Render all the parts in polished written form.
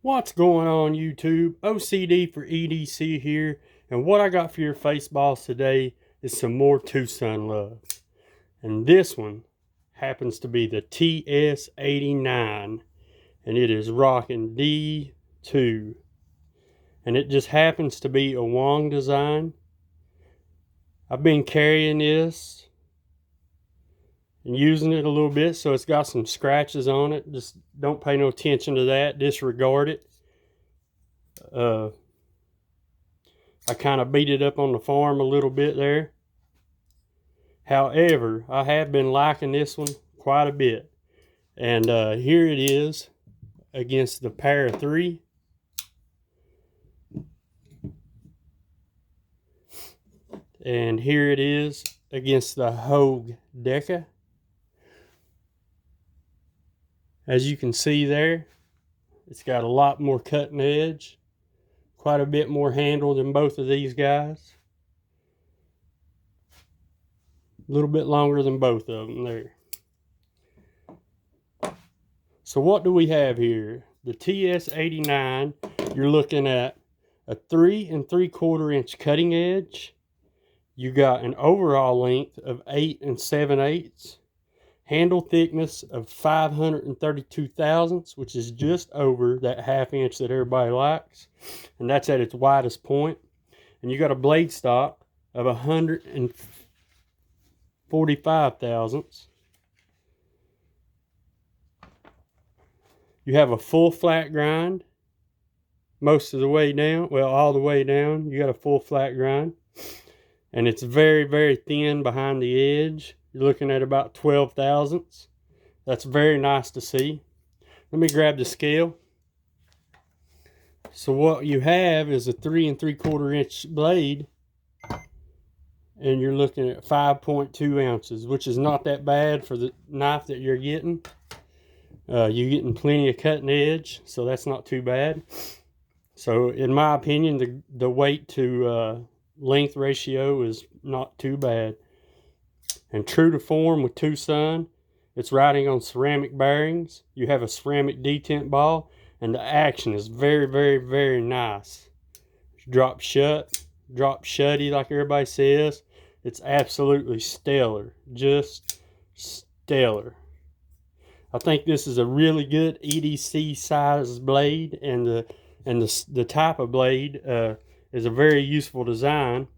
What's going on YouTube? OCD for EDC here, and what I got for your face balls today is some more Tucson love. And this one happens to be the TS89, and it is rocking D2. And it just happens to be a Wong design. I've been carrying this and using it a little bit, so it's got some scratches on it. Just don't pay no attention to that, disregard it. I kind of beat it up on the farm a little bit there. However, I have been liking this one quite a bit. And here it is against the Para 3. And here it is against the Hogue Deca. As you can see there, it's got a lot more cutting edge. Quite a bit more handle than both of these guys. A little bit longer than both of them there. So what do we have here? The TS89, you're looking at a 3 3/4 inch cutting edge. You got an overall length of 8 7/8. Handle thickness of 532 thousandths, which is just over that half inch that everybody likes. And that's at its widest point. And you got a blade stock of 145 thousandths. You have a full flat grind most of the way down. Well, all the way down, you got a full flat grind. And it's very, very thin behind the edge. You're looking at about 12 thousandths. That's very nice to see. Let me grab the scale. So what you have is a 3 3/4 inch blade, and you're looking at 5.2 ounces, which is not that bad for the knife that you're getting. You're getting plenty of cutting edge, so that's not too bad. So in my opinion, the weight to length ratio is not too bad. And true to form with Tucson, it's riding on ceramic bearings. You have a ceramic detent ball, and the action is very, very, very nice. Drop shutty like everybody says. It's absolutely stellar, just stellar. I think this is a really good EDC size blade, and the type of blade is a very useful design.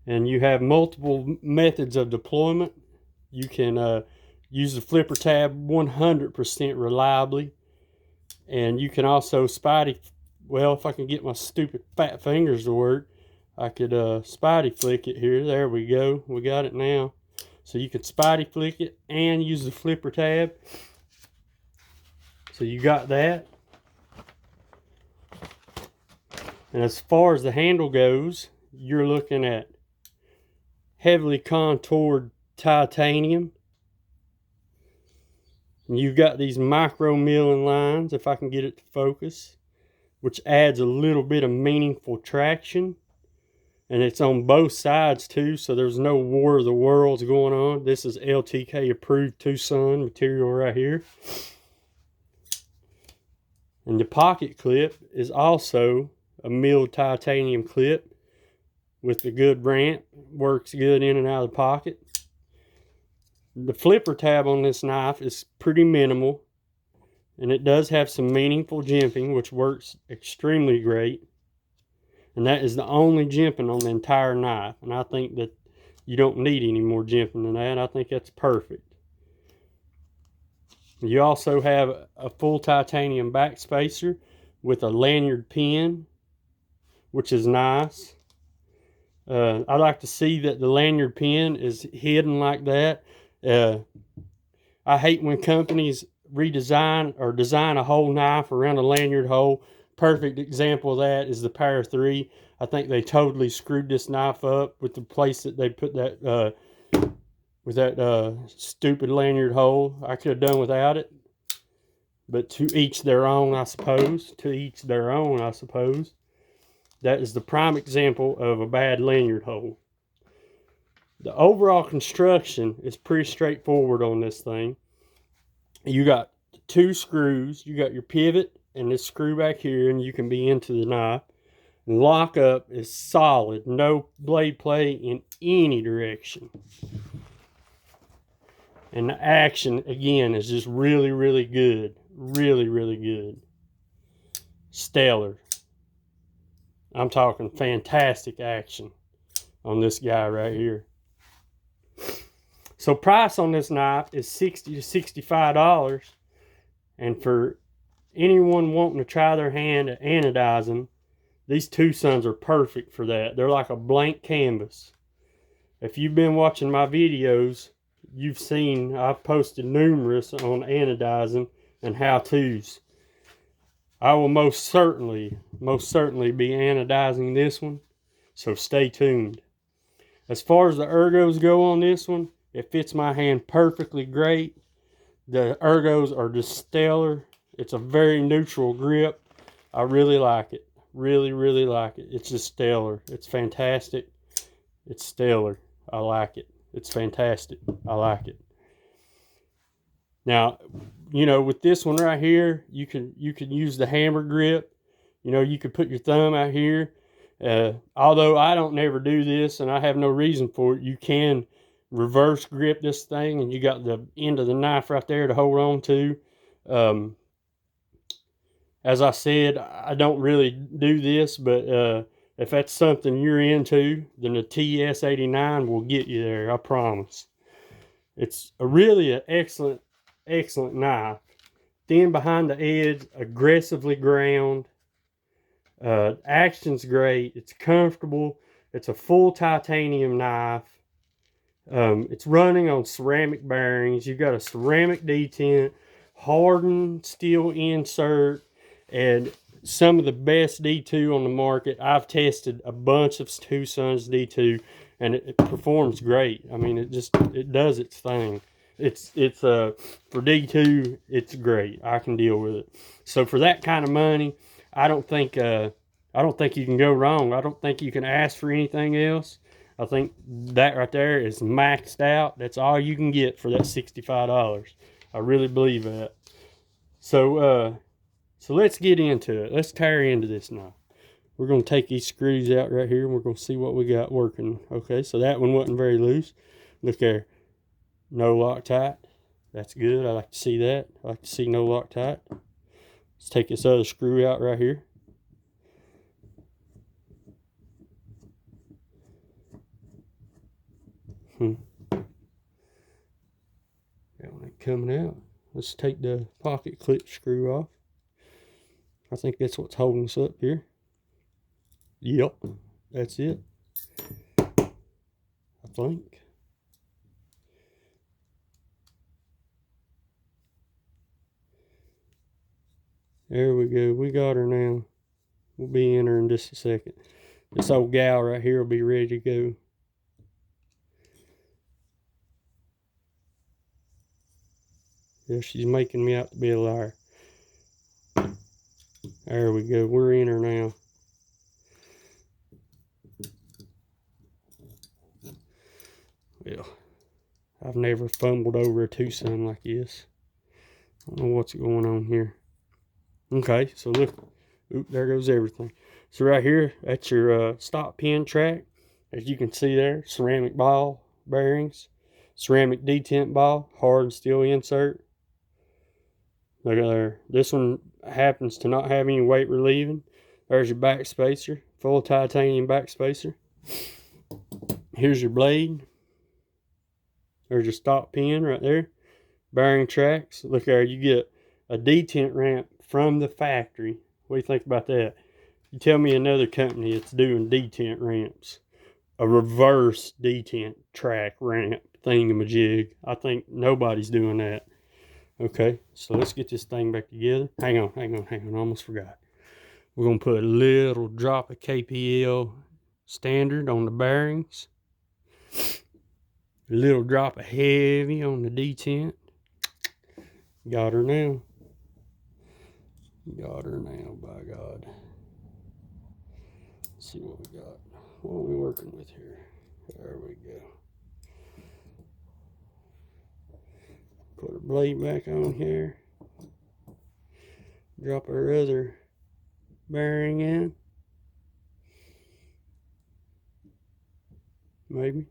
And you have multiple methods of deployment. You can use the flipper tab 100% reliably. And you can also spidey, well, if I can get my stupid fat fingers to work, I could spidey flick it here. There we go. We got it now. So you could spidey flick it and use the flipper tab. So you got that. And as far as the handle goes, you're looking at heavily contoured titanium. And you've got these micro milling lines, if I can get it to focus, which adds a little bit of meaningful traction. And it's on both sides too, so there's no War of the Worlds going on. This is LTK approved Tucson material right here. And the pocket clip is also a milled titanium clip with the good ramp. Works good in and out of the pocket. The flipper tab on this knife is pretty minimal, and it does have some meaningful jimping, which works extremely great. And that is the only jimping on the entire knife, and I think that you don't need any more jimping than that. I think that's perfect. You also have a full titanium backspacer with a lanyard pin, which is nice. I like to see that the lanyard pin is hidden like that. I hate when companies redesign or design a whole knife around a lanyard hole. Perfect example of that is the Para 3. I think they totally screwed this knife up with the place that they put that with that stupid lanyard hole. I could have done without it, but to each their own, I suppose. To each their own, I suppose. That is the prime example of a bad lanyard hole. The overall construction is pretty straightforward on this thing. You got 2 screws. You got your pivot and this screw back here, and you can be into the knife. And lockup is solid, no blade play in any direction. And the action, again, is just really, really good. Really, really good. Stellar. I'm talking fantastic action on this guy right here. So price on this knife is $60 to $65. And for anyone wanting to try their hand at anodizing, these 2 sons are perfect for that. They're like a blank canvas. If you've been watching my videos, you've seen I've posted numerous on anodizing and how-tos. I will most certainly be anodizing this one, so stay tuned. As far as the ergos go on this one, it fits my hand perfectly great. The ergos are just stellar. It's a very neutral grip. I really like it. Really, really like it. It's just stellar. It's fantastic. It's stellar. I like it. It's fantastic. I like it. Now, you know, with this one right here, you can use the hammer grip. You know, you could put your thumb out here. Although I don't never do this, and I have no reason for it, you can reverse grip this thing, and you got the end of the knife right there to hold on to. As I said, I don't really do this, but if that's something you're into, then the TS89 will get you there, I promise. It's really an excellent knife. Thin behind the edge, aggressively ground. Action's great. It's comfortable. It's a full titanium knife. It's running on ceramic bearings. You've got a ceramic detent, hardened steel insert, and some of the best D2 on the market. I've tested a bunch of 2 Sons D2, and it performs great. I mean, it does its thing. It's for D2, it's great. I can deal with it. So for that kind of money, I don't think you can go wrong. I don't think you can ask for anything else. I think that right there is maxed out. That's all you can get for that $65. I really believe that. So let's get into it. Let's tear into this now. We're going to take these screws out right here, and we're going to see what we got working. Okay, so that one wasn't very loose. Look there. No Loctite. That's good. I like to see that. I like to see no Loctite. Let's take this other screw out right here. That one ain't coming out. Let's take the pocket clip screw off. I think that's what's holding us up here. Yep, that's it. I think. There we go. We got her now. We'll be in her in just a second. This old gal right here will be ready to go. Yeah, she's making me out to be a liar. There we go. We're in her now. Well, I've never fumbled over a 2 Son like this. I don't know what's going on here. Okay, so look. Oop, there goes everything. So right here, that's your stop pin track. As you can see there, ceramic ball bearings, ceramic detent ball, hard steel insert. Look at there. This one happens to not have any weight relieving. There's your back spacer, full titanium back spacer. Here's your blade. There's your stop pin right there. Bearing tracks. Look there, you get a detent ramp from the factory. What do you think about that? You tell me another company that's doing detent ramps. A reverse detent track ramp thingamajig. I think nobody's doing that. Okay, so let's get this thing back together. Hang on. I almost forgot. We're going to put a little drop of KPL standard on the bearings. A little drop of heavy on the detent. Got her now. Got her now, by God. Let's see what we got. What are we working with here? There we go. Put her blade back on here. Drop our other bearing in. Maybe.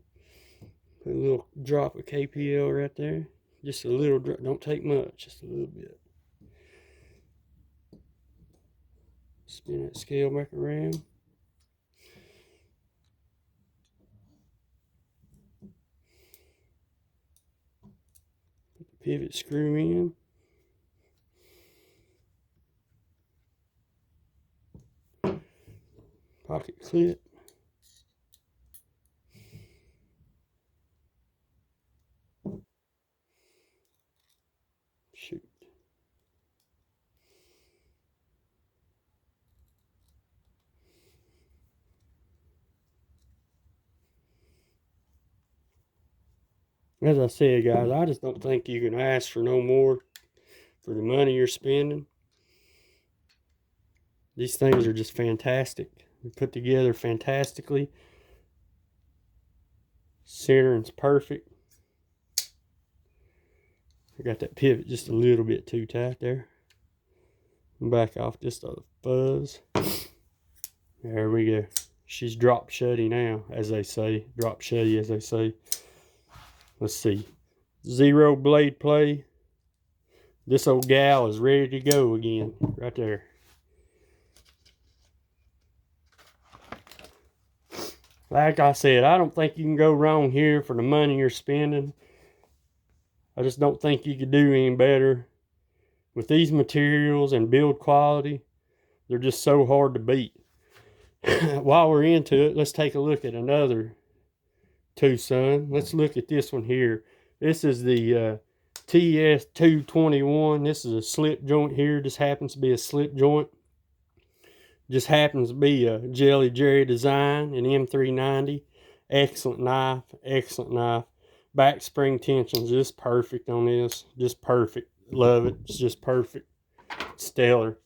Put a little drop of KPL right there. Just a little drop. Don't take much. Just a little bit. Spin that scale back around. Put the pivot screw in. Pocket clip. Shoot. As I said, guys, I just don't think you can ask for no more for the money you're spending. These things are just fantastic. They're put together fantastically. Centering's perfect. I got that pivot just a little bit too tight there. Back off just a fuzz. There we go. She's drop shutty now, as they say. Drop shutty, as they say. Let's see. 0 blade play. This old gal is ready to go again. Right there. Like I said, I don't think you can go wrong here for the money you're spending. I just don't think you could do any better. With these materials and build quality, they're just so hard to beat. While we're into it, let's take a look at another two-son. Let's look at this one here. This is the TS221. This is a slip joint here. This happens to be a slip joint. Just happens to be a Jelly Jerry design, an M390. Excellent knife, excellent knife. Back spring tensions just perfect on this. Just perfect. Love it. It's just perfect. Stellar.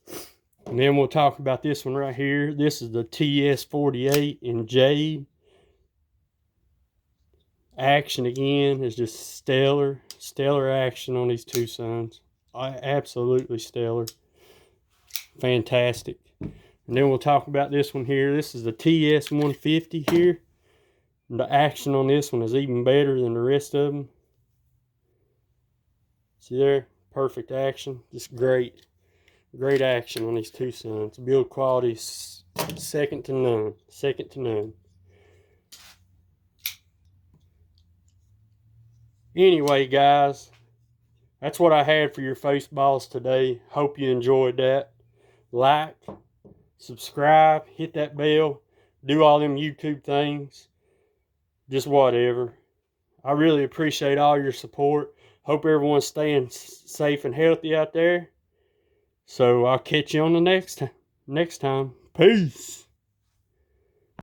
And then we'll talk about this one right here. This is the TS48 in Jade. Action again is just stellar. Stellar action on these two sons. Absolutely stellar. Fantastic. And then we'll talk about this one here. This is the TS150 here. And the action on this one is even better than the rest of them. See there? Perfect action. Just great. Great action on these two sons. Build quality second to none. Second to none. Anyway, guys, that's what I had for your FACEBALLS today. Hope you enjoyed that. Like, subscribe, hit that bell, do all them YouTube things. Just whatever. I really appreciate all your support. Hope everyone's staying safe and healthy out there. So I'll catch you on the next time. Peace.